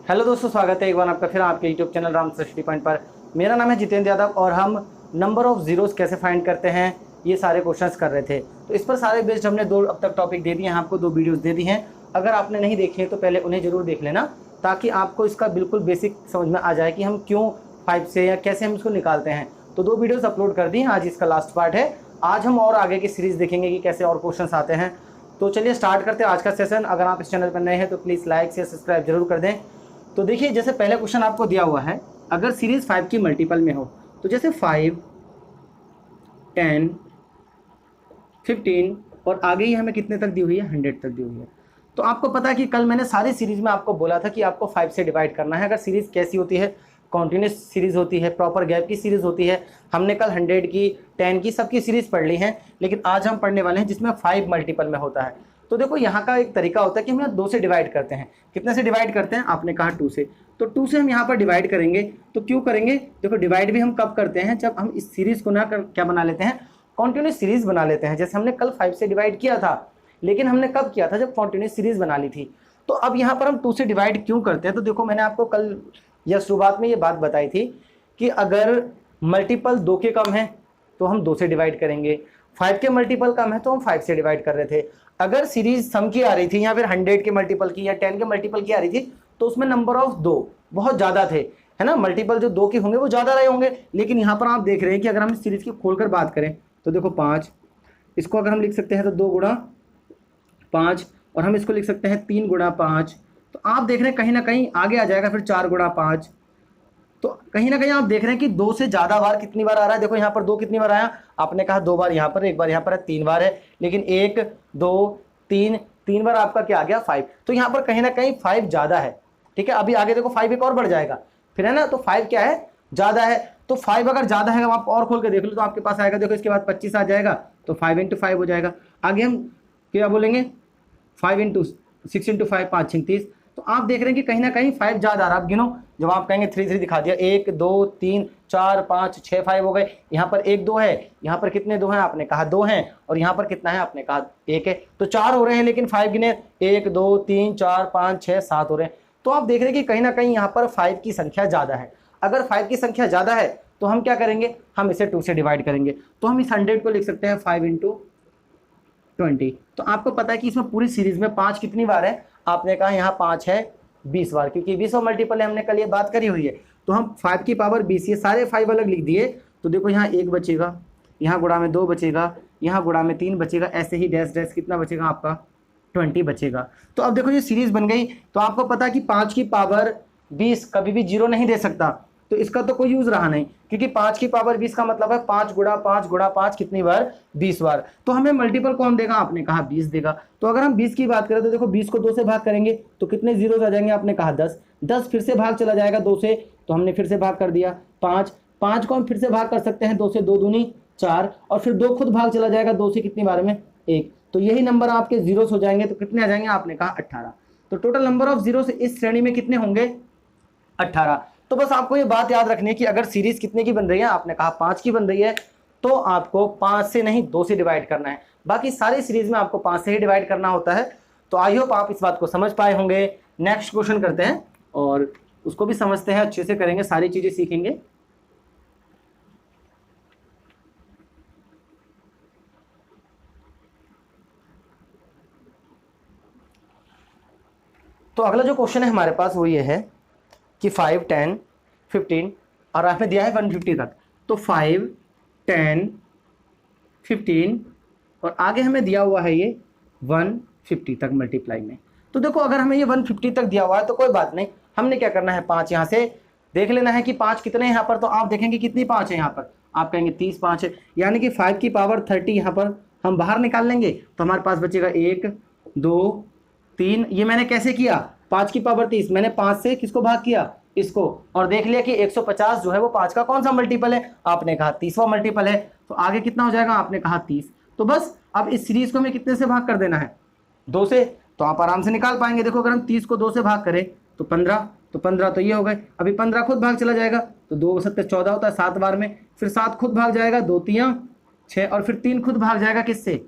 Hello दोस्तों, स्वागत है एक बार आपका फिर आपके यूट्यूब चैनल राम सृष्टि पॉइंट पर। मेरा नाम है जितेंद्र यादव और हम नंबर ऑफ जीरोस कैसे फाइंड करते हैं ये सारे क्वेश्चंस कर रहे थे। तो इस पर सारे बेस्ड हमने दो अब तक टॉपिक दे दिए हैं, आपको 2 वीडियोस दे दी हैं। अगर आपने नहीं देखी है तो पहले उन्हें ज़रूर देख लेना, ताकि आपको इसका बिल्कुल बेसिक समझ में आ जाए कि हम क्यों 5 से या कैसे हम इसको निकालते हैं। तो 2 वीडियोस अपलोड कर दी हैं, आज इसका लास्ट पार्ट है। आज हम और आगे की सीरीज़ देखेंगे कि कैसे और क्वेश्चंस आते हैं। तो चलिए स्टार्ट करते हैं आज का सेशन। अगर आप इस चैनल पर नए हैं तो प्लीज़ लाइक शेयर सब्सक्राइब जरूर कर दें। तो देखिए, जैसे पहले क्वेश्चन आपको दिया हुआ है, अगर सीरीज 5 की मल्टीपल में हो तो जैसे 5, 10, 15 और आगे ही हमें कितने तक दी हुई है, 100 तक दी हुई है। तो आपको पता है कि कल मैंने सारी सीरीज में आपको बोला था कि आपको 5 से डिवाइड करना है। अगर सीरीज कैसी होती है, कॉन्टिन्यूस सीरीज होती है, प्रॉपर गैप की सीरीज होती है। हमने कल 100 की, 10 की, सबकी सीरीज पढ़ ली है, लेकिन आज हम पढ़ने वाले हैं जिसमें 5 मल्टीपल में होता है। तो देखो, यहाँ का एक तरीका होता है कि हम 2 से डिवाइड करते हैं। कितने से डिवाइड करते हैं? आपने कहा 2 से, तो 2 से हम यहाँ पर डिवाइड करेंगे। तो क्यों करेंगे? देखो, डिवाइड भी हम कब करते हैं, जब हम इस सीरीज को क्या बना लेते हैं, कॉन्टिन्यूस सीरीज बना लेते हैं। जैसे हमने कल 5 से डिवाइड किया था, लेकिन हमने कब किया था, जब कॉन्टिन्यूस सीरीज बना ली थी। तो अब यहाँ पर हम 2 से डिवाइड क्यों करते हैं? तो देखो, मैंने आपको कल या शुरुआत में ये बात बताई थी कि अगर मल्टीपल 2 के कम है तो हम 2 से डिवाइड करेंगे, 5 के मल्टीपल कम है तो हम 5 से डिवाइड कर रहे थे। अगर सीरीज सम की आ रही थी या फिर 100 के मल्टीपल की या 10 के मल्टीपल की आ रही थी तो उसमें नंबर ऑफ 2 बहुत ज़्यादा थे, है ना। मल्टीपल जो 2 के होंगे वो ज़्यादा रहे होंगे। लेकिन यहाँ पर आप देख रहे हैं कि अगर हम इस सीरीज की खोलकर बात करें तो देखो 5, इसको अगर हम लिख सकते हैं तो 2 गुणा 5, और हम इसको लिख सकते हैं 3 गुणा 5। तो आप देख रहे हैं कहीं ना कहीं आगे आ जाएगा फिर 4 गुणा 5। तो कहीं ना कहीं आप देख रहे हैं कि 2 से ज़्यादा बार कितनी बार आ रहा है। देखो यहाँ पर 2 कितनी बार आया, आपने कहा 2 बार यहाँ पर, 1 बार यहाँ पर है, 3 बार है। लेकिन 1, 2, 3 बार आपका क्या आ गया, 5। तो यहाँ पर कहीं ना कहीं 5 ज़्यादा है, ठीक है। अभी आगे देखो 5 एक और बढ़ जाएगा फिर, है ना। तो 5 क्या है, ज़्यादा है। तो 5 अगर ज़्यादा है, आप और खोल के देख लो तो आपके पास आएगा, देखो इसके बाद 25 आ जाएगा, तो 5 × 5 हो जाएगा। आगे हम क्या बोलेंगे, 5 × 6 × 5, 5 × 30। तो आप देख रहे हैं कि कहीं ना कहीं 5 ज़्यादा आ रहा है। आप गिनो, जब आप कहेंगे 3 3 दिखा दिया, 1 2 3 4 5 6 5 हो गए। यहाँ पर 1 2 है, यहाँ पर कितने 2 हैं, आपने कहा 2 हैं, और यहाँ पर कितना है, आपने कहा 1 है। तो 4 हो रहे हैं, लेकिन 5 गिने, 1 2 3 4 5 6 7 हो रहे हैं। तो आप देख रहे हैं कि कहीं ना कहीं यहाँ पर 5 की संख्या ज़्यादा है। अगर 5 की संख्या ज़्यादा है तो हम क्या करेंगे, हम इसे 2 से डिवाइड करेंगे। तो हम इस 100 को लिख सकते हैं 5 × 20। तो आपको पता है कि इसमें पूरी सीरीज में 5 कितनी बार है, आपने कहा यहाँ 5 है 20 बार, क्योंकि 20 और मल्टीपल है, हमने कल ये बात करी हुई है। तो हम 5 की पावर 20, ये सारे 5 अलग लिख दिए। तो देखो यहाँ 1 बचेगा, यहाँ गुणा में 2 बचेगा, यहाँ गुणा में 3 बचेगा, ऐसे ही डैश डैश कितना बचेगा आपका, 20 बचेगा। तो अब देखो ये सीरीज बन गई। तो आपको पता है कि 5 की पावर 20 कभी भी 0 नहीं दे सकता, तो इसका तो कोई यूज़ रहा नहीं, क्योंकि 5 की पावर 20 का मतलब है 5 गुणा 5 गुणा 5 कितनी बार, 20 बार। तो हमें मल्टीपल कौन देगा, आपने कहा 20 देगा। तो अगर हम 20 की बात करें तो देखो 20 को 2 से भाग करेंगे तो कितने जीरो आ जाएंगे, आपने कहा 10। 10 फिर से भाग चला जाएगा 2 से, तो हमने फिर से भाग कर दिया। 5 को हम फिर से भाग कर सकते हैं 2 से, 2 दूनी 4, और फिर 2 खुद भाग चला जाएगा 2 से कितनी बार में, 1। तो यही नंबर आपके जीरोस हो जाएंगे। तो कितने आ जाएंगे, आपने कहा 18। तो टोटल नंबर ऑफ जीरो इस श्रेणी में कितने होंगे, 18। तो बस आपको ये बात याद रखनी है कि अगर सीरीज कितने की बन रही है, आपने कहा 5 की बन रही है, तो आपको 5 से नहीं 2 से डिवाइड करना है। बाकी सारी सीरीज में आपको 5 से ही डिवाइड करना होता है। तो आई होप आप इस बात को समझ पाए होंगे। नेक्स्ट क्वेश्चन करते हैं और उसको भी समझते हैं, अच्छे से करेंगे, सारी चीजें सीखेंगे। तो अगला जो क्वेश्चन है हमारे पास वो ये है कि 5, 10, 15 और आपने दिया है 150 तक। तो 5, 10, 15 और आगे हमें दिया हुआ है ये 150 तक मल्टीप्लाई में। तो देखो, अगर हमें ये 150 तक दिया हुआ है तो कोई बात नहीं, हमने क्या करना है, 5 यहाँ से देख लेना है कि 5 कितने हैं यहाँ पर। तो आप देखेंगे कितनी 5 है यहाँ पर, आप कहेंगे 30 5 है, यानी कि 5 की पावर 30 यहाँ पर हम बाहर निकाल लेंगे। तो हमारे पास बचेगा 1 2 3। ये मैंने कैसे किया, 5 की पावर 30, मैंने 5 से किसको भाग किया, इसको, और देख लिया कि 150 जो है वो 5 का कौन सा मल्टीपल है, आपने कहा 30वां मल्टीपल है। तो आगे कितना हो जाएगा, आपने कहा 30। तो बस अब इस सीरीज को हमें कितने से भाग कर देना है, 2 से। तो आप आराम से निकाल पाएंगे। देखो, अगर हम 30 को 2 से भाग करें तो 15, तो 15 तो ये हो गए। अभी 15 खुद भाग चला जाएगा, तो 2 7 14 होता है 7 बार में, फिर 7 खुद भाग जाएगा, 2 3 6, और फिर 3 खुद भाग जाएगा किससे,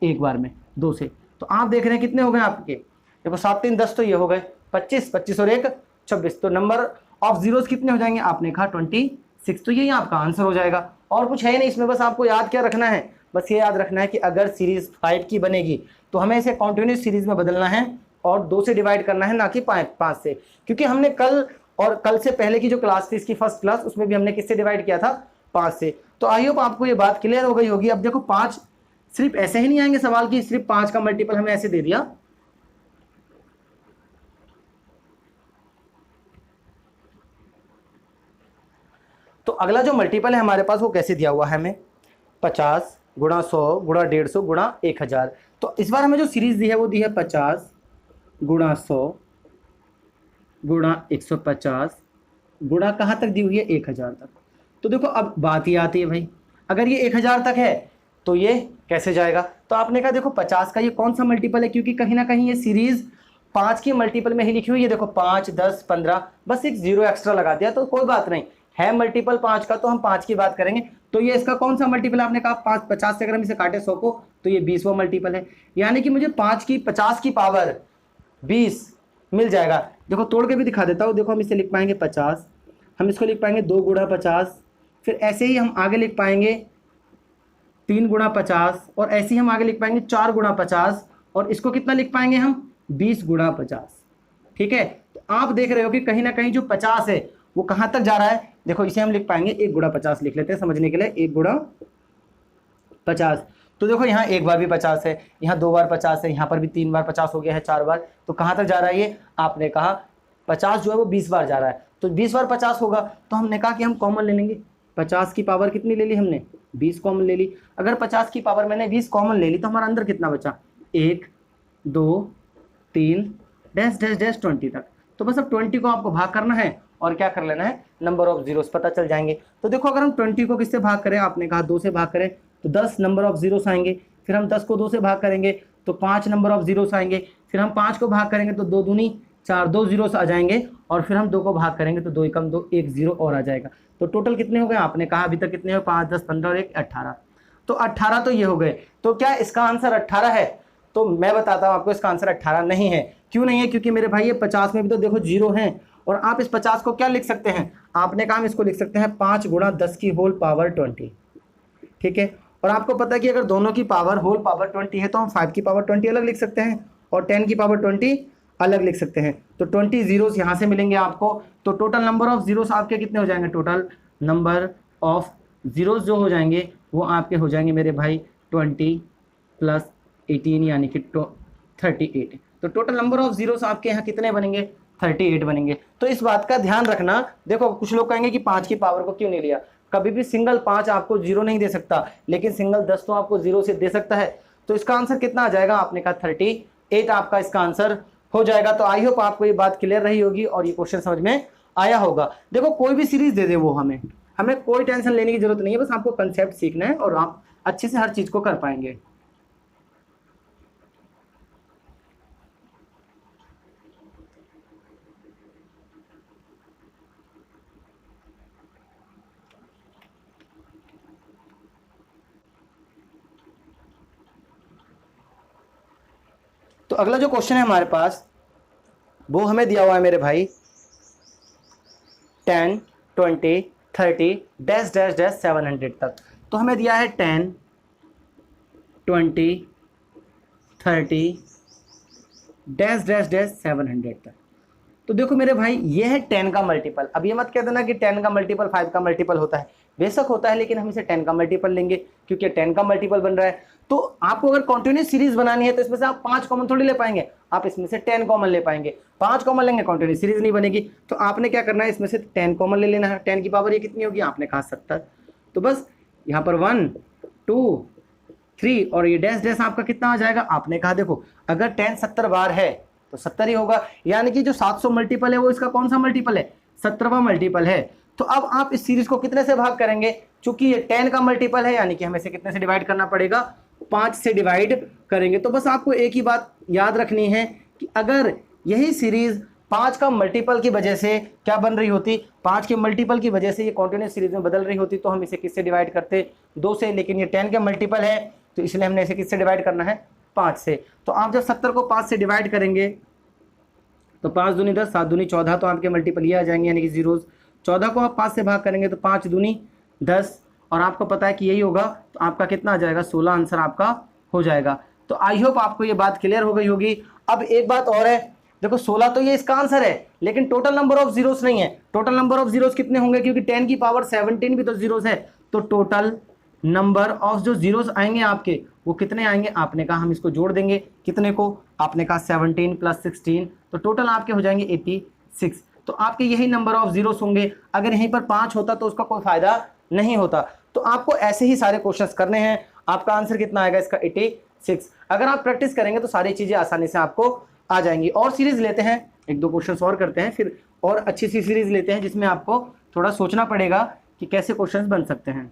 1 बार में, 2 से। तो आप देख रहे हैं कितने हो गए आपके, देखो 7 3 10, तो ये हो गए। 25, 25 और 1 26, तो नंबर ऑफ जीरोस कितने हो जाएंगे, आपने कहा 26। तो यही आपका आंसर हो जाएगा। और कुछ है नहीं इसमें, बस आपको याद क्या रखना है, बस ये याद रखना है कि अगर सीरीज 5 की बनेगी तो हमें इसे कॉन्टिन्यूस सीरीज में बदलना है और 2 से डिवाइड करना है, ना कि 5 से। क्योंकि हमने कल और कल से पहले की जो क्लास थी इसकी फर्स्ट क्लास, उसमें भी हमने किससे डिवाइड किया था, 5 से। तो आई होप आपको ये बात क्लियर हो गई होगी। अब देखो 5 सिर्फ ऐसे ही नहीं आएंगे सवाल की सिर्फ 5 का मल्टीपल हमें ऐसे दे दिया, तो अगला जो मल्टीपल है हमारे पास वो कैसे दिया हुआ है हमें, 50 गुणा 100 गुणा 150 गुणा 1000। तो इस बार हमें जो सीरीज दी है वो दी है 50 गुणा 100 गुणा 150 गुणा कहाँ तक दी हुई है, 1000 तक। तो देखो अब बात ही आती है भाई, अगर ये 1000 तक है तो ये कैसे जाएगा। तो आपने कहा देखो 50 का ये कौन सा मल्टीपल है, क्योंकि कहीं ना कहीं ये सीरीज 5 की मल्टीपल में ही लिखी हुई है। देखो 5, 10, 15, बस एक जीरो एक्स्ट्रा लगा दिया तो कोई बात नहीं है, मल्टीपल 5 का तो हम 5 की बात करेंगे। तो ये इसका कौन सा मल्टीपल है, आपने कहा 5, 50 से अगर हम इसे काटे 100 को तो ये 20वां मल्टीपल है, यानी कि मुझे 5 की 50 की पावर 20 मिल जाएगा। देखो तोड़ के भी दिखा देता हूँ, देखो हम इसे लिख पाएंगे 50, हम इसको लिख पाएंगे 2 गुणा 50, फिर ऐसे ही हम आगे लिख पाएंगे 3 गुणा 50, और ऐसे ही हम आगे लिख पाएंगे 4 गुणा 50, और इसको कितना लिख पाएंगे हम 20 गुणा 50। ठीक है, तो आप देख रहे हो कि कहीं ना कहीं जो 50 है वो कहाँ तक जा रहा है। देखो इसे हम लिख पाएंगे 1 गुणा 50 लिख लेते हैं समझने के लिए, 1 गुणा 50। तो देखो यहाँ एक बार भी 50 है, यहाँ 2 बार 50 है, यहाँ पर भी 3 बार 50 हो गया है, 4 बार। तो कहाँ तक जा रहा है ये, आपने कहा 50 जो है वो 20 बार जा रहा है, तो 20 बार 50 होगा। तो हमने कहा कि हम कॉमन ले लेंगे, 50 की पावर कितनी ले ली हमने, 20 कॉमन ले ली। अगर 50 की पावर मैंने 20 कॉमन ले ली तो हमारा अंदर कितना बचा, 1 2 3 डैश डैश डैश 20 तक। तो बस अब 20 को आपको भाग करना है और क्या कर लेना है, नंबर ऑफ जीरोस पता चल जाएंगे। तो देखो अगर हम 20 को किससे भाग करें, आपने कहा 2 से भाग करें तो 10 नंबर ऑफ जीरोस आएंगे। फिर हम 10 को 2 से भाग करेंगे तो 5 नंबर ऑफ जीरोस आएंगे। फिर हम 5 को भाग करेंगे तो 2 दूनी 4, 2 जीरोस आ जाएंगे। और फिर हम 2 को भाग करेंगे तो 2 एकम 2, 1 जीरो और आ जाएगा। तो टोटल कितने हो गए, आपने कहा अभी तक कितने हो, 5, 10, 15 और 1 18। तो 18 तो ये हो गए। तो क्या इसका आंसर 18 है, तो मैं बताता हूँ आपको इसका आंसर 18 नहीं है। क्यों नहीं है, क्योंकि मेरे भाई ये 50 में भी तो देखो जीरो हैं, और आप इस 50 को क्या लिख सकते हैं, आपने कहा हम इसको लिख सकते हैं 5 गुणा 10 की होल पावर 20। ठीक है, और आपको पता है कि अगर दोनों की पावर होल पावर 20 है तो हम 5 की पावर 20 अलग लिख सकते हैं और 10 की पावर 20 अलग लिख सकते हैं। तो 20 जीरोस यहाँ से मिलेंगे आपको। तो टोटल नंबर ऑफ जीरोस आपके कितने हो जाएंगे, टोटल नंबर ऑफ जीरोस जो हो जाएंगे वो आपके हो जाएंगे मेरे भाई 20 + 18 यानी कि 38। तो टोटल नंबर ऑफ जीरोस आपके यहाँ कितने बनेंगे, 38 बनेंगे। तो इस बात का ध्यान रखना। देखो कुछ लोग कहेंगे कि 5 की पावर को क्यों नहीं लिया, कभी भी सिंगल 5 आपको जीरो नहीं दे सकता, लेकिन सिंगल 10 तो आपको जीरो से दे सकता है। तो इसका आंसर कितना आ जाएगा, आपने कहा 38 आपका इसका आंसर हो जाएगा। तो आई होप आपको ये बात क्लियर रही होगी और ये क्वेश्चन समझ में आया होगा। देखो कोई भी सीरीज दे दे वो हमें कोई टेंशन लेने की जरूरत नहीं है, बस आपको कंसेप्ट सीखना है और आप अच्छे से हर चीज को कर पाएंगे। तो अगला जो क्वेश्चन है हमारे पास वो हमें दिया हुआ है मेरे भाई 10, 20, 30 डैश डैश डैश 700 तक। तो हमें दिया है 10, 20, 30 डैश डैश डैश 700 तक। तो देखो मेरे भाई ये है 10 का मल्टीपल। अब ये मत कह देना कि 10 का मल्टीपल 5 का मल्टीपल होता है, बेशक होता है, लेकिन हम इसे 10 का मल्टीपल लेंगे क्योंकि 10 का मल्टीपल बन रहा है। तो आपको अगर कंटिन्यूस सीरीज बनानी है तो इसमें से आप 5 कॉमन थोड़ी ले पाएंगे, आप इसमें से 10 कॉमन ले पाएंगे। 5 कॉमन लेंगे कंटिन्यूस सीरीज नहीं बनेगी। तो आपने क्या करना है, इसमें से 10 कॉमन ले लेना है। 10 की पावर ये कितनी होगी, आपने कहा 70। तो बस यहाँ पर 1, 2, 3 और ये डैश डैश आपका कितना आ जाएगा, आपने कहा देखो अगर 10 70 बार है तो 70 ही होगा, यानी कि जो 700 मल्टीपल है वो इसका कौन सा मल्टीपल है, 17वां मल्टीपल है। तो अब आप इस सीरीज को कितने से भाग करेंगे, चूंकि ये 10 का मल्टीपल है यानी कि हमें इसे कितने से डिवाइड करना पड़ेगा, 5 से डिवाइड करेंगे। तो बस आपको एक ही बात याद रखनी है कि अगर यही सीरीज 5 का मल्टीपल की वजह से क्या बन रही होती, 5 के मल्टीपल की वजह से ये कॉन्टिन्यूस सीरीज में बदल रही होती तो हम इसे किससे डिवाइड करते, 2 से। लेकिन ये 10 के मल्टीपल है तो इसलिए हमने इसे किससे डिवाइड करना है, 5 से। तो आप जब 70 को 5 से डिवाइड करेंगे तो 5 दूनी 10, 7 दूनी 14, तो आपके मल्टीपल ये आ जाएंगे यानी कि जीरोस। 14 को आप 5 से भाग करेंगे तो 5 दूनी 10, और आपको पता है कि यही होगा, तो आपका कितना आ जाएगा 16 आंसर आपका हो जाएगा। तो आई होप आपको ये बात क्लियर हो गई होगी। अब एक बात और है, देखो 16 तो ये इसका आंसर है, लेकिन टोटल नंबर ऑफ जीरोस नहीं है। टोटल नंबर ऑफ जीरोस कितने होंगे, क्योंकि 10 की पावर 17 भी तो जीरोस है, तो टोटल नंबर ऑफ जो जीरोस आएंगे आपके वो कितने आएंगे, आपने कहा हम इसको जोड़ देंगे, कितने को, आपने कहा 17 + 16, तो टोटल आपके हो जाएंगे 86। तो आपके यही नंबर ऑफ जीरोस होंगे। अगर यहीं पर 5 होता तो उसका कोई फायदा नहीं होता। तो आपको ऐसे ही सारे क्वेश्चंस करने हैं। आपका आंसर कितना आएगा इसका 86। अगर आप प्रैक्टिस करेंगे तो सारी चीजें आसानी से आपको आ जाएंगी। और सीरीज लेते हैं, 1-2 क्वेश्चंस और करते हैं, फिर और अच्छी सी सीरीज लेते हैं जिसमें आपको थोड़ा सोचना पड़ेगा कि कैसे क्वेश्चंस बन सकते हैं।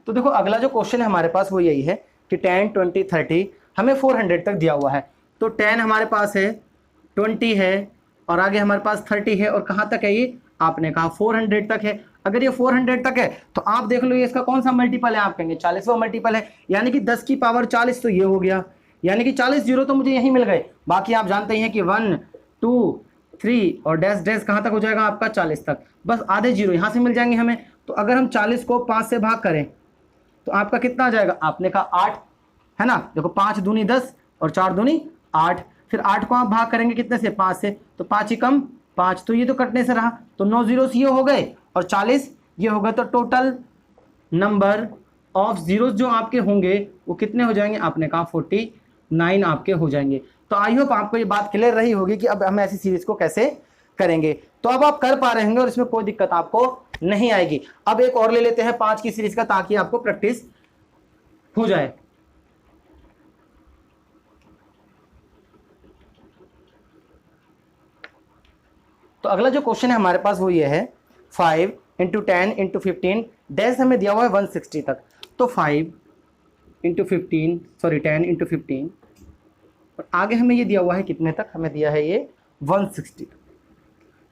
तो देखो अगला जो क्वेश्चन है हमारे पास वो यही है कि 10, 20, 30 हमें 400 तक दिया हुआ है। तो 10 हमारे पास है, 20 है, और आगे हमारे पास 30 है, और कहाँ तक है ये, आपने कहा 400 तक है। अगर ये 400 तक है तो आप देख लो ये इसका कौन सा मल्टीपल है, आप कहेंगे 40वां मल्टीपल है, यानी कि 10 की पावर 40, तो ये हो गया, यानी कि 40 जीरो तो मुझे यहीं मिल गए। बाकी आप जानते हैं कि 1, 2, 3 और डैश डैश कहाँ तक हो जाएगा आपका 40 तक, बस आधे जीरो यहाँ से मिल जाएंगे हमें। तो अगर हम 40 को 5 से भाग करें तो आपका कितना आ जाएगा, आपने कहा 8 है ना। देखो 5 दूनी 10 और 4 दूनी 8, फिर 8 को आप भाग करेंगे कितने से, 5 से, तो 5 ही कम 5, तो ये तो कटने से रहा, तो 9 जीरोस ये हो गए और 40 ये हो गए। तो टोटल नंबर ऑफ जीरोस जो आपके होंगे वो कितने हो जाएंगे, आपने कहा 49 आपके हो जाएंगे। तो आई होप आपको ये बात क्लियर रही होगी कि अब हम ऐसी सीरीज को कैसे करेंगे। तो अब आप कर पा रहे होंगे और इसमें कोई दिक्कत आपको नहीं आएगी। अब एक और ले लेते हैं 5 की सीरीज का, ताकि आपको प्रैक्टिस हो जाए। तो अगला जो क्वेश्चन है हमारे पास वो ये है 5 × 10 × 15 डैश हमें दिया हुआ है 160 तक। तो 5 × 15 सॉरी 10 × 15 और आगे हमें ये दिया हुआ है कितने तक, हमें दिया है ये 160 तक।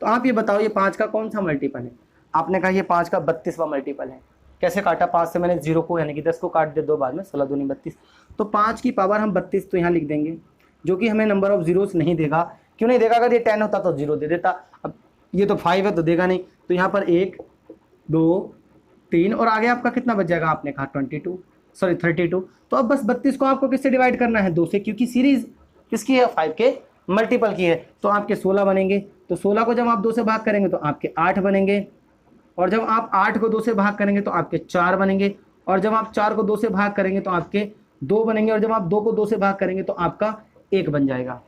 तो आप ये बताओ ये 5 का कौन सा मल्टीपल है, आपने कहा ये 5 का 32वां मल्टीपल है। कैसे काटा, 5 से मैंने 0 को यानी कि 10 को काट दे दो बाद में, 16 दूनी 32, तो 5 की पावर हम 32 तो यहाँ लिख देंगे, जो कि हमें नंबर ऑफ जीरोस नहीं देगा। क्यों नहीं देगा, अगर ये 10 होता तो 0 दे देता। अब ये तो 5 है तो देगा नहीं, तो यहाँ पर 1, 2, 3 और आगे आपका कितना बच जाएगा, आपने कहा 32। तो अब बस 32 को आपको किससे डिवाइड करना है, 2 से, क्योंकि सीरीज किसकी है, 5 के मल्टीपल की है। तो आपके 16 बनेंगे। तो 16 को जब आप 2 से भाग करेंगे तो आपके 8 बनेंगे, और जब आप 8 को 2 से भाग करेंगे तो आपके 4 बनेंगे, और जब आप 4 को 2 से भाग करेंगे तो आपके 2 बनेंगे, और जब आप 2 को 2 से भाग करेंगे तो आपका 1 बन जाएगा।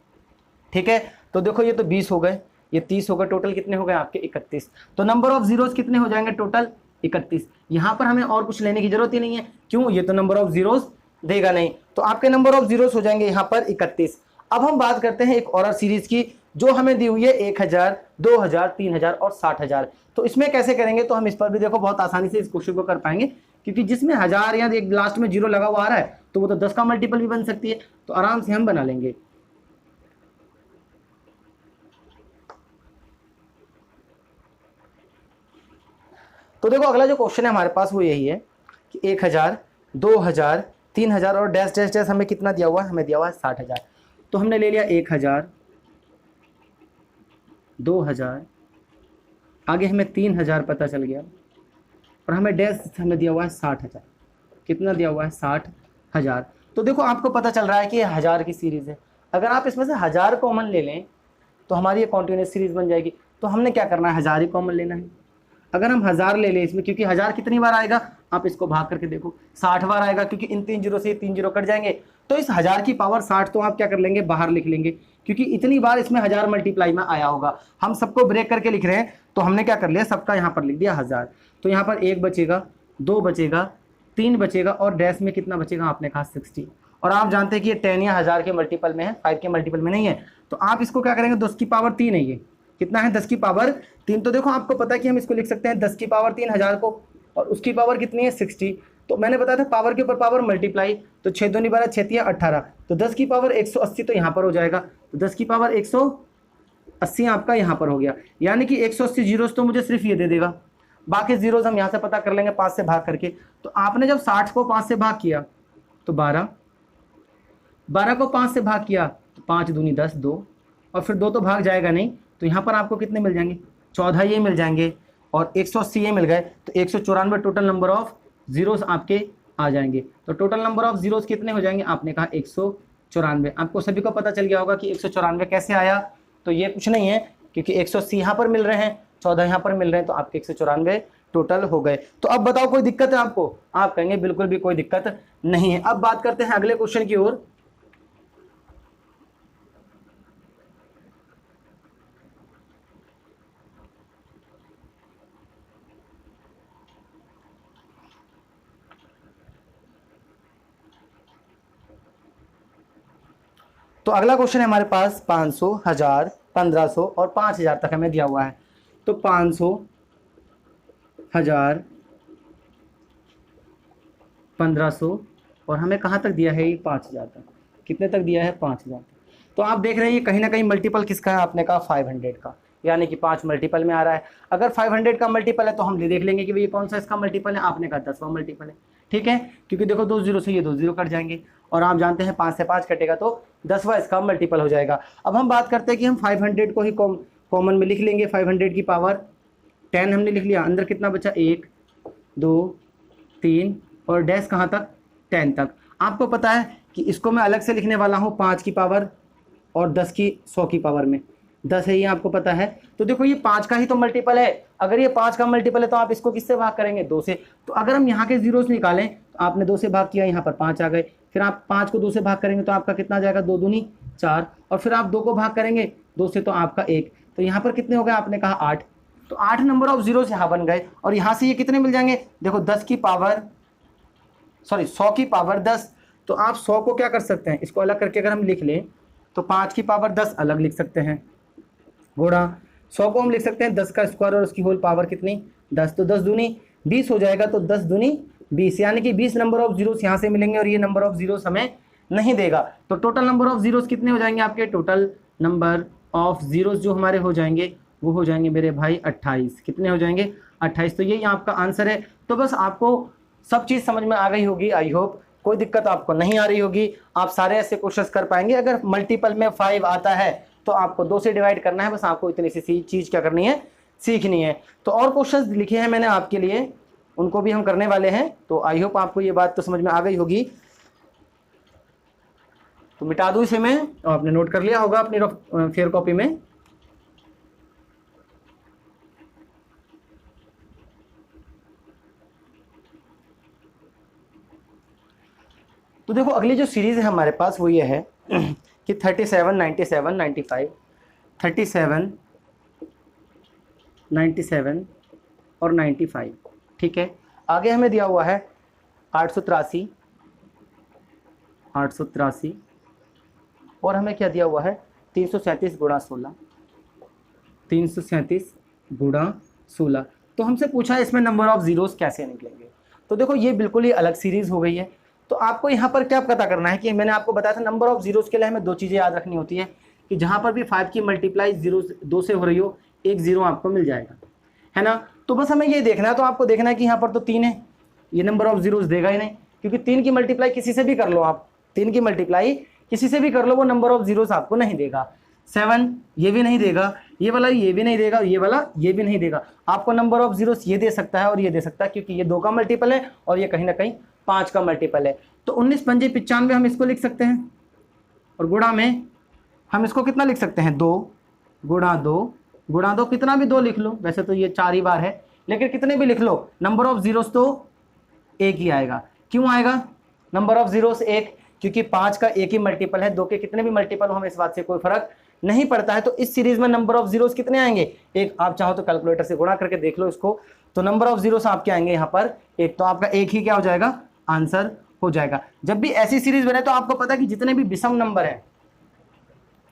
ठीक है, तो देखो ये तो 20 हो गए, ये 30 हो गए, टोटल कितने हो गए आपके 31। तो नंबर ऑफ जीरोस कितने हो जाएंगे, टोटल 31। यहाँ पर हमें और कुछ लेने की जरूरत ही नहीं है, क्यों, ये तो नंबर ऑफ जीरोस देगा नहीं। तो आपके नंबर ऑफ जीरोस हो जाएंगे यहाँ पर 31। अब हम बात करते हैं एक और सीरीज की जो हमें दी हुई है 1000, 2000, 3000 और 60000। तो इसमें कैसे करेंगे, तो हम इस पर भी देखो बहुत आसानी से इस क्वेश्चन को कर पाएंगे, क्योंकि जिसमें 1000 या एक लास्ट में 0 लगा हुआ आ रहा है तो वो तो 10 का मल्टीपल भी बन सकती है, तो आराम से हम बना लेंगे। तो देखो अगला जो क्वेश्चन है हमारे पास वो यही है कि 1000, 2000, 3000 और डैश डैश डैश हमें कितना दिया हुआ है, हमें दिया हुआ है 60000। तो हमने ले लिया 1000, 2000, आगे हमें 3000 पता चल गया, और हमें डैश हमें दिया हुआ है 60000। कितना दिया हुआ है, 60000। तो देखो आपको पता चल रहा है कि ये 1000 की सीरीज़ है। अगर आप इसमें से 1000 कॉमन ले लें तो हमारी ये कॉन्टिन्यूस सीरीज़ बन जाएगी। तो हमने क्या करना है, 1000 ही कॉमन लेना है। अगर हम 1000 ले लें इसमें, क्योंकि 1000 कितनी बार आएगा, आप इसको भाग करके देखो 60 बार आएगा, क्योंकि इन 3 जीरो से 3 जीरो कट जाएंगे। तो इस 1000 की पावर 60 तो आप क्या कर लेंगे, बाहर लिख लेंगे, क्योंकि इतनी बार इसमें 1000 मल्टीप्लाई में आया होगा। हम सबको ब्रेक करके लिख रहे हैं, तो हमने क्या कर लिया, सबका यहाँ पर लिख दिया 1000। तो यहाँ पर 1 बचेगा, 2 बचेगा, 3 बचेगा, और डैश में कितना बचेगा, आपने कहा 60। और आप जानते हैं कि ये 10 या 1000 के मल्टीपल में है, 5 के मल्टीपल में नहीं है। तो आप इसको क्या करेंगे, 10 की पावर 3 है, ये कितना है, 10 की पावर 3। तो देखो आपको पता है कि हम इसको लिख सकते हैं 10 की पावर 3 1000 को, और उसकी पावर कितनी है 60। तो मैंने बताया था पावर के ऊपर पावर मल्टीप्लाई, तो 6 दूनी 12, 6 तिया 18, तो 10 की पावर 180 तो यहाँ पर हो जाएगा। तो 10 की पावर 180 आपका यहाँ पर हो गया, यानी कि 180 जीरोस तो मुझे सिर्फ ये दे देगा, बाकी जीरोस हम यहाँ से पता कर लेंगे 5 से भाग करके। तो आपने जब 60 को 5 से भाग किया तो 12, 12 को 5 से भाग किया तो 5 दूनी 10, 2, और फिर 2 तो भाग जाएगा नहीं, तो यहाँ पर आपको कितने मिल जाएंगे, 14 ये मिल जाएंगे और 180 ये मिल गए, तो 194 टोटल नंबर ऑफ जीरोस आपके आ जाएंगे। तो टोटल नंबर ऑफ जीरोस कितने हो जाएंगे, आपने कहा 194। आपको सभी को पता चल गया होगा कि 194 कैसे आया। तो ये कुछ नहीं है, क्योंकि 180 यहाँ पर मिल रहे हैं, 14 यहाँ पर मिल रहे हैं, तो आपके 194 टोटल हो गए। तो अब बताओ कोई दिक्कत है आपको, आप कहेंगे बिल्कुल भी कोई दिक्कत नहीं है। अब बात करते हैं अगले क्वेश्चन की ओर। तो अगला क्वेश्चन है हमारे पास 500, 1000, 1500 और 5000 तक हमें दिया हुआ है। तो 500, 1000, 1500 और हमें कहाँ तक दिया है, ये 5000 तक। कितने तक दिया है, 5000 तक। तो आप देख रहे हैं ये कहीं ना कहीं मल्टीपल किसका है, आपने कहा 500 का, यानी कि 5 मल्टीपल में आ रहा है। अगर 500 का मल्टीपल है तो हम देख लेंगे कि भाई ये कौन सा इसका मल्टीपल है, आपने कहा 10वां मल्टीपल है, ठीक है, क्योंकि देखो 2 जीरो से ये 2 जीरो कट जाएंगे और आप जानते हैं 5 से 5 कटेगा तो 10वां इसका मल्टीपल हो जाएगा। अब हम बात करते हैं कि हम 500 को ही कॉमन में लिख लेंगे, 500 की पावर 10 हमने लिख लिया, अंदर कितना बचा, 1, 2, 3 और डैश कहाँ तक, 10 तक। आपको पता है कि इसको मैं अलग से लिखने वाला हूँ 5 की पावर और 10 की 100 की पावर में, 10 है ये आपको पता है। तो देखो ये 5 का ही तो मल्टीपल है, अगर ये 5 का मल्टीपल है तो आप इसको किससे भाग करेंगे, 2 से। तो अगर हम यहाँ के जीरोस निकालें तो आपने 2 से भाग किया, यहाँ पर 5 आ गए, फिर आप 5 को 2 से भाग करेंगे तो आपका कितना जाएगा, 2 दूनी 4, और फिर आप 2 को भाग करेंगे 2 से तो आपका 1, तो यहाँ पर कितने हो गए, आपने कहा 8। तो 8 नंबर ऑफ जीरोस यहाँ बन गए, और यहाँ से ये कितने मिल जाएंगे, देखो 10 की पावर 100 की पावर 10। तो आप 100 को क्या कर सकते हैं, इसको अलग करके अगर हम लिख लें तो 5 की पावर 10 अलग लिख सकते हैं, गुणा 100 को हम लिख सकते हैं 10 का स्क्वायर और उसकी होल पावर कितनी, 10, तो 10 दूनी 20 हो जाएगा, तो 10 दूनी 20, यानी कि 20 नंबर ऑफ जीरोस यहाँ से मिलेंगे और ये नंबर ऑफ जीरोस हमें नहीं देगा। तो टोटल नंबर ऑफ जीरोस कितने हो जाएंगे आपके, टोटल नंबर ऑफ जीरोस जो हमारे हो जाएंगे वो हो जाएंगे मेरे भाई 28। कितने हो जाएंगे, 28। तो यही आपका आंसर है। तो बस आपको सब चीज़ समझ में आ गई होगी, आई होप कोई दिक्कत आपको नहीं आ रही होगी, आप सारे ऐसे क्वेश्चंस कर पाएंगे। अगर मल्टीपल में 5 आता है तो आपको 2 से डिवाइड करना है, बस आपको इतनी सी चीज़ क्या करनी है, सीखनी है। तो और क्वेश्चंस लिखे हैं मैंने आपके लिए, उनको भी हम करने वाले हैं। तो आई होप आपको ये बात तो समझ में आ गई होगी। तो मिटा दूँ इसे मैं, आपने नोट कर लिया होगा अपनी फेयर कॉपी में। तो देखो अगली जो सीरीज़ है हमारे पास वो ये है कि 37, 97, 95, 37, 97 और 95, ठीक है। आगे हमें दिया हुआ है 883, 883 और हमें क्या दिया हुआ है 337 गुणा 16, 337 गुणा 16। तो हमसे पूछा है इसमें नंबर ऑफ जीरोस कैसे निकलेंगे। तो देखो ये बिल्कुल ही अलग सीरीज़ हो गई है। तो आपको यहाँ पर क्या पता करना है कि मैंने आपको बताया था नंबर ऑफ जीरोस के लिए हमें 2 चीज़ें याद रखनी होती है कि जहाँ पर भी 5 की मल्टीप्लाई 2 से हो रही हो, 1 0 आपको मिल जाएगा, है ना। तो बस हमें ये देखना है, तो आपको देखना है कि यहाँ पर तो 3 है, ये नंबर ऑफ जीरोस देगा ही नहीं, क्योंकि 3 की मल्टीप्लाई किसी से भी कर लो आप, 3 की मल्टीप्लाई किसी से भी कर लो, वो नंबर ऑफ जीरोस आपको नहीं देगा। 7 ये भी नहीं देगा, ये वाला ये भी नहीं देगा, ये वाला ये भी नहीं देगा। आपको नंबर ऑफ जीरोस ये दे सकता है और ये दे सकता है, क्योंकि ये 2 का मल्टीपल है और ये कहीं ना कहीं 5 का मल्टीपल है। तो 19 पंजे 95 हम इसको लिख सकते हैं, और गुणा में हम इसको कितना लिख सकते हैं, 2 गुणा 2 गुणा 2, कितना भी 2 लिख लो, वैसे तो ये 4 ही बार है, लेकिन कितने भी लिख लो नंबर ऑफ जीरोस तो 1 ही आएगा। क्यों आएगा नंबर ऑफ जीरोस 1, क्योंकि 5 का 1 ही मल्टीपल है, 2 के कितने भी मल्टीपल हो हमें इस बात से कोई फर्क नहीं पड़ता है। तो इस सीरीज में नंबर ऑफ जीरोस कितने आएंगे, 1। आप चाहो तो कैलकुलेटर से गुणा करके देख लो इसको, तो नंबर ऑफ जीरोस आपके आएंगे यहाँ पर 1, तो आपका 1 ही क्या हो जाएगा, आंसर हो जाएगा। जब भी ऐसी सीरीज बने तो आपको पता है कि जितने भी विषम नंबर है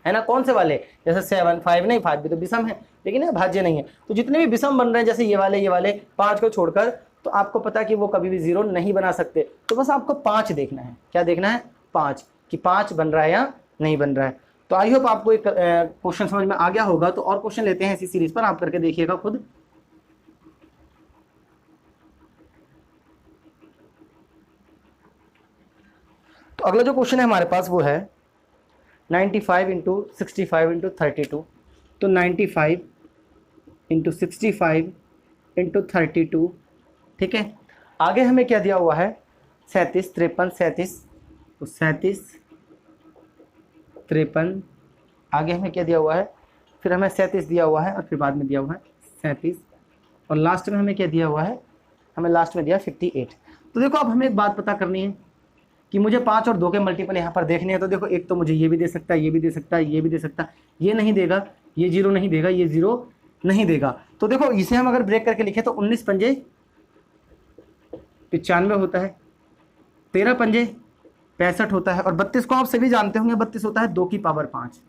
ना, कौन से वाले, जैसे 7, 5 नहीं, 5 भी तो विषम है लेकिन ये भाज्य नहीं है, तो जितने भी विषम बन रहे हैं जैसे ये वाले 5 को छोड़कर, तो आपको पता है कि वो कभी भी 0 नहीं बना सकते। तो बस आपको 5 देखना है, क्या देखना है, 5, कि 5 बन रहा है या नहीं बन रहा है। तो आई होप आपको एक क्वेश्चन समझ में आ गया होगा। तो और क्वेश्चन लेते हैं इसी सीरीज पर, आप करके देखिएगा खुद। तो अगला जो क्वेश्चन है हमारे पास वो है 95 इंटू 65 इंटू 32। तो 95 इंटू 65 इंटू 32, ठीक है। आगे हमें क्या दिया हुआ है 37, 53, 37, तो 37, 53, आगे हमें क्या दिया हुआ है, फिर हमें 37 दिया हुआ है और फिर बाद में दिया हुआ है 37, और लास्ट में हमें क्या दिया हुआ है, हमें लास्ट में दिया 58। तो देखो अब हमें एक बात पता करनी है कि मुझे 5 और 2 के मल्टीपल यहाँ पर देखने हैं। तो देखो एक तो मुझे ये भी दे सकता है, ये भी दे सकता है, ये भी दे सकता है, ये नहीं देगा, ये 0 नहीं देगा, ये 0 नहीं देगा। तो देखो इसे हम अगर ब्रेक करके लिखें तो 19 पंजे 95 होता है, 13 पंजे 65 होता है, और 32 को आप सभी जानते होंगे, 32 होता है 2 की पावर 5,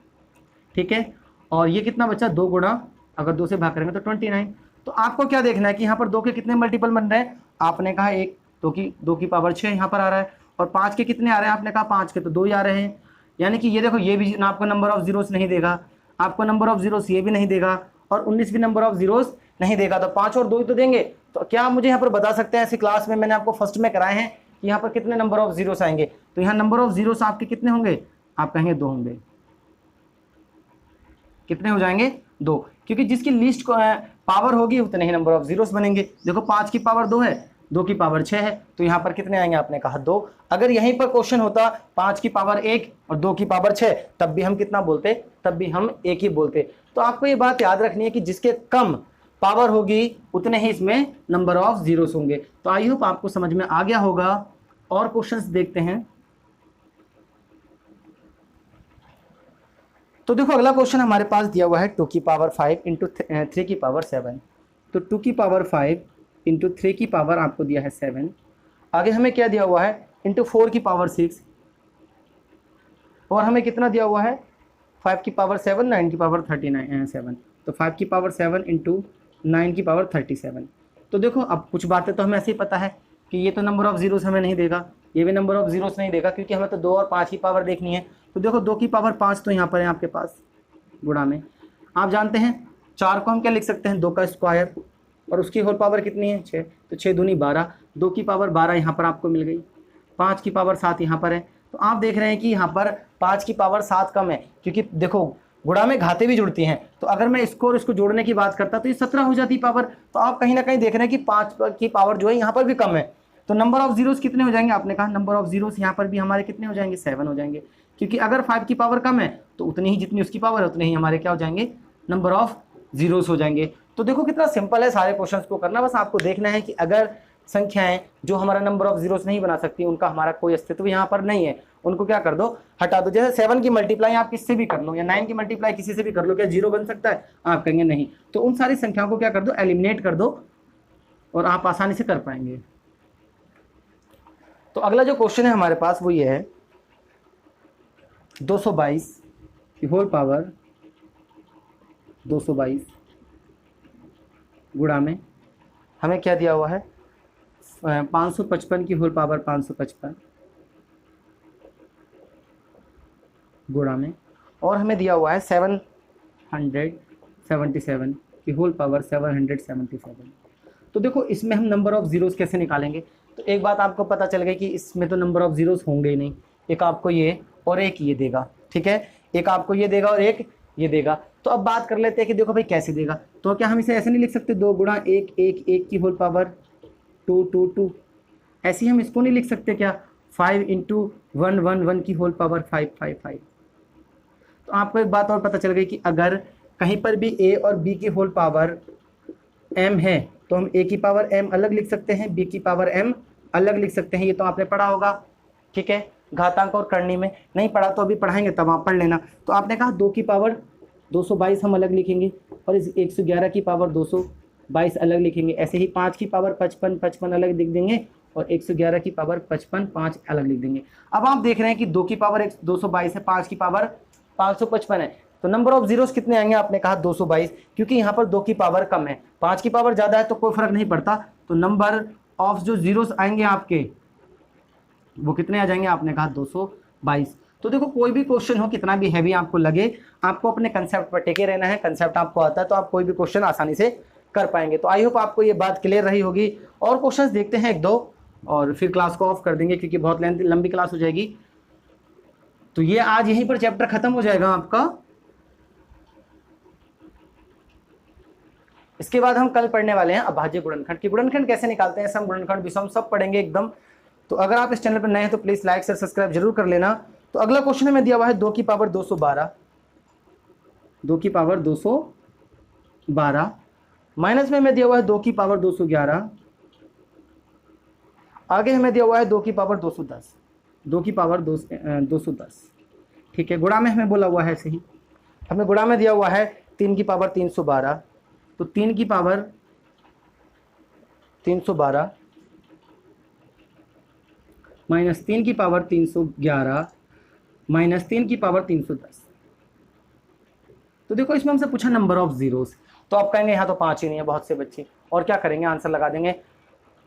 ठीक है। और ये कितना बचा, 2 गुणा, अगर 2 से भाग करेंगे तो 29। तो आपको क्या देखना है कि यहाँ पर 2 के कितने मल्टीपल बन रहे हैं, आपने कहा 1, 2 की पावर 6 यहाँ पर आ रहा है, और 5 के कितने आ रहे हैं, आपने कहा 5 के तो 2 ही आ रहे हैं। यानी कि ये देखो ये भी ना आपको नंबर ऑफ जीरोस नहीं देगा, आपको नंबर ऑफ जीरोस ये भी नहीं देगा, और 19 भी नंबर ऑफ जीरोस नहीं देगा। तो 5 और 2 ही तो देंगे। तो क्या आप मुझे यहाँ पर बता सकते हैं, ऐसी क्लास में मैंने आपको फर्स्ट में कराए हैं कि यहाँ पर कितने नंबर ऑफ जीरोस आएंगे। तो यहाँ नंबर ऑफ जीरोस आपके कितने होंगे, आप कहेंगे 2 होंगे। कितने हो जाएंगे, 2, क्योंकि जिसकी लिस्ट पावर होगी उतने ही नंबर ऑफ जीरोस बनेंगे। देखो 5 की पावर 2 है, 2 की पावर 6 है, तो यहाँ पर कितने आएंगे, आपने कहा 2। अगर यहीं पर क्वेश्चन होता 5 की पावर 1 और 2 की पावर 6, तब भी हम कितना बोलते, तब भी हम 1 ही बोलते। तो आपको ये बात याद रखनी है कि जिसके कम पावर होगी उतने ही इसमें नंबर ऑफ जीरोस होंगे। तो आई होप आपको समझ में आ गया होगा। और क्वेश्चंस देखते हैं। तो देखो अगला क्वेश्चन हमारे पास दिया हुआ है 2 की पावर 5 इंटू 3 की पावर 7। तो 2 की पावर 5 इंटू 3 की पावर आपको दिया है 7। आगे हमें क्या दिया हुआ है, इंटू 4 की पावर 6, और हमें कितना दिया हुआ है 5 की पावर 7, 9 की पावर 7। तो 5 की पावर 7 इंटू 9 की पावर 37। तो देखो अब कुछ बातें तो हमें ऐसे ही पता है कि ये तो नंबर ऑफ जीरोस हमें नहीं देगा, ये भी नंबर ऑफ जीरोस नहीं देगा, क्योंकि हमें तो 2 और 5 की पावर देखनी है। तो देखो 2 की पावर 5 तो यहाँ पर है आपके पास गुणा में, आप जानते हैं 4 को हम क्या लिख सकते हैं, 2 का स्क्वायर, और उसकी होल पावर कितनी है 6, तो 6 दूनी 12, 2 की पावर 12 यहाँ पर आपको मिल गई, 5 की पावर 7 यहाँ पर है। तो आप देख रहे हैं कि यहाँ पर 5 की पावर 7 कम है, क्योंकि देखो गुणा में घाते भी जुड़ती हैं। तो अगर मैं इसको और इसको जोड़ने की बात करता तो ये 17 हो जाती पावर। तो आप कहीं ना कहीं देख रहे हैं कि 5 की पावर जो है यहाँ पर भी कम है। तो नंबर ऑफ जीरोस कितने हो जाएंगे, आपने कहा नंबर ऑफ जीरोस यहाँ पर भी हमारे कितने हो जाएंगे, 7 हो जाएंगे, क्योंकि अगर 5 की पावर कम है तो उतनी ही जितनी उसकी पावर है उतने ही हमारे क्या हो जाएंगे, नंबर ऑफ जीरोस हो जाएंगे। तो देखो कितना सिंपल है सारे क्वेश्चंस को करना। बस आपको देखना है कि अगर संख्याएं जो हमारा नंबर ऑफ जीरोस नहीं बना सकती, उनका हमारा कोई अस्तित्व यहाँ पर नहीं है, उनको क्या कर दो, हटा दो। जैसे 7 की मल्टीप्लाई आप किससे भी कर लो, या 9 की मल्टीप्लाई किसी से भी कर लो, क्या 0 बन सकता है, आप कहेंगे नहीं। तो उन सारी संख्याओं को क्या कर दो, एलिमिनेट कर दो, और आप आसानी से कर पाएंगे। तो अगला जो क्वेश्चन है हमारे पास वो ये है 222 की होल पावर 222 गुणा में हमें क्या दिया हुआ है 555 की होल पावर 555 गुणा में, और हमें दिया हुआ है 777 की होल पावर 777। तो देखो इसमें हम नंबर ऑफ जीरोस कैसे निकालेंगे। तो एक बात आपको पता चल गई कि इसमें तो नंबर ऑफ जीरोस होंगे ही नहीं, एक आपको ये और एक ये देगा, ठीक है, एक आपको ये देगा और एक ये देगा। तो अब बात कर लेते हैं कि देखो भाई कैसे देगा। तो क्या हम इसे ऐसे नहीं लिख सकते 2 गुणा 1 1 1 की होल पावर 2 2 2, ऐसे ही हम इसको नहीं लिख सकते क्या 5 इंटू 1 1 1 की होल पावर 5 5 5। तो आपको एक बात और पता चल गई कि अगर कहीं पर भी a और b की होल पावर m है तो हम a की पावर m अलग लिख सकते हैं, b की पावर m अलग लिख सकते हैं। ये तो आपने पढ़ा होगा, ठीक है, घातांक और करनी में। नहीं पढ़ा तो अभी पढ़ाएंगे तब आप पढ़ लेना। तो आपने कहा 2 की पावर 222 हम अलग लिखेंगे, और इस 111 की पावर 222 अलग लिखेंगे। ऐसे ही 5 की पावर 55 55 अलग लिख देंगे, और 111 की पावर 55 5 अलग लिख देंगे। अब आप देख रहे हैं कि 2 की पावर 222 है, 5 की पावर 555 है, तो नंबर ऑफ जीरोस कितने आएंगे, आपने कहा 222, क्योंकि यहाँ पर 2 की पावर कम है, 5 की पावर ज़्यादा है तो कोई फर्क नहीं पड़ता। तो नंबर ऑफ जो जीरोस आएंगे आपके वो कितने आ जाएंगे, आपने कहा 222। तो देखो कोई भी क्वेश्चन हो, कितना भी हैवी आपको लगे, आपको अपने कंसेप्ट पर टिके रहना है। कंसेप्ट आपको आता है तो आप कोई भी क्वेश्चन आसानी से कर पाएंगे। तो आई होप आपको ये बात क्लियर रही होगी। और क्वेश्चंस देखते हैं 1 2 और फिर क्लास को ऑफ कर देंगे, क्योंकि बहुत लंबी क्लास हो जाएगी। तो ये आज यहीं पर चैप्टर खत्म हो जाएगा आपका। इसके बाद हम कल पढ़ने वाले हैं अभाज्य गुणनखंड की गुणनखंड कैसे निकालते हैं, सम, गुणनखंड, विषम सब पढ़ेंगे एकदम। तो अगर आप इस चैनल पर नए हैं तो प्लीज लाइक से सब्सक्राइब जरूर कर लेना। तो अगला क्वेश्चन हमें दिया हुआ है 2 की पावर 212, 2 की पावर 212 माइनस में हमें दिया हुआ है 2 की पावर 211, आगे हमें दिया हुआ है 2 की पावर 210, 2 की पावर 210, ठीक है। गुणा में हमें बोला हुआ है ऐसे ही, हमें गुणा में दिया हुआ है 3 की पावर 312, तो 3 की पावर 312 माइनस 3 की पावर 311 माइनस 3 की पावर 310। तो देखो इसमें हमसे पूछा नंबर ऑफ जीरोस, तो आप कहेंगे यहाँ तो 5 ही नहीं है, बहुत से बच्चे, और क्या करेंगे, आंसर लगा देंगे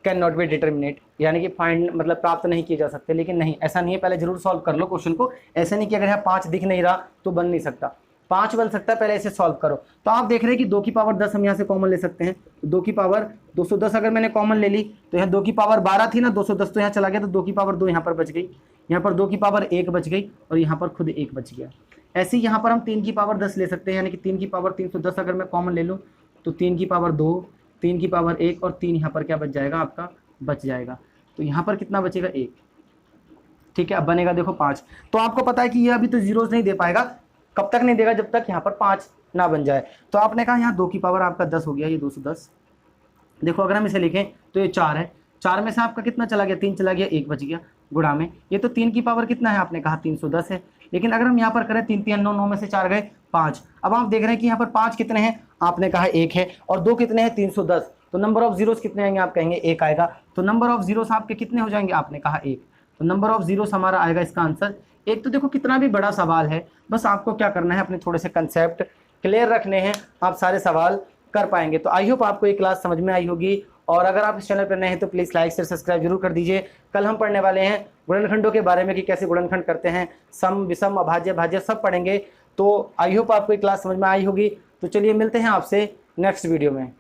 कैन नॉट बी डिटर्मिनेट, यानी कि फाइंड मतलब प्राप्त नहीं किए जा सकते। लेकिन नहीं, ऐसा नहीं है, पहले जरूर सॉल्व कर लो क्वेश्चन को। ऐसा नहीं कि अगर यहाँ 5 दिख नहीं रहा तो बन नहीं सकता, 5 बन सकता है, पहले इसे सॉल्व करो। तो आप देख रहे हैं कि 2 की पावर 10 हम यहाँ से कॉमन ले सकते हैं, तो 2 की पावर 210 अगर मैंने कॉमन ले ली तो यहाँ 2 की पावर 12 थी ना, 210 तो यहाँ चला गया, तो 2 की पावर 2 यहाँ पर बच गई, यहाँ पर 2 की पावर 1 बच गई और यहाँ पर खुद 1 बच गया। ऐसे ही यहाँ पर हम 3 की पावर 10 ले सकते हैं, यानी कि 3 की पावर 310 अगर मैं कॉमन ले लूँ तो 3 की पावर 2, 3 की पावर 1 और 3 यहाँ पर क्या बच जाएगा आपका, बच जाएगा। तो यहाँ पर कितना बचेगा, 1, ठीक है। अब बनेगा देखो 5। तो आपको पता है कि ये अभी तो जीरोस नहीं दे पाएगा, कब तक नहीं देगा, जब तक यहाँ पर 5 ना बन जाए। तो आपने कहा यहाँ 2 की पावर आपका 10 हो गया, ये 210। देखो अगर हम इसे लिखें तो ये 4 है, 4 में से आपका कितना चला गया, 3 चला गया, 1 बच गया। गुणा में ये तो 3 की पावर कितना है, आपने कहा 310 है, लेकिन अगर हम यहाँ पर करें 3 3 9, 9 में से 4 गए 5। अब आप देख रहे हैं कि यहाँ पर 5 कितने हैं, आपने कहा 1 है, और 2 कितने हैं, 310। तो नंबर ऑफ जीरोस कितने आएंगे, आप कहेंगे 1 आएगा। तो नंबर ऑफ जीरोस आपके कितने हो जाएंगे, आपने कहा 1। तो नंबर ऑफ जीरोस हमारा आएगा इसका आंसर 1। तो देखो कितना भी बड़ा सवाल है, बस आपको क्या करना है, अपने थोड़े से कंसेप्ट क्लियर रखने हैं, आप सारे सवाल कर पाएंगे। तो आई होप आपको ये क्लास समझ में आई होगी, और अगर आप इस चैनल पर नए हैं तो प्लीज़ लाइक से सब्सक्राइब जरूर कर दीजिए। कल हम पढ़ने वाले हैं गुणनखंडों के बारे में कि कैसे गुणनखंड करते हैं, सम, विषम, अभाज्य, भाज्य सब पढ़ेंगे। तो आई होप आपको ये क्लास समझ में आई होगी। तो चलिए मिलते हैं आपसे नेक्स्ट वीडियो में।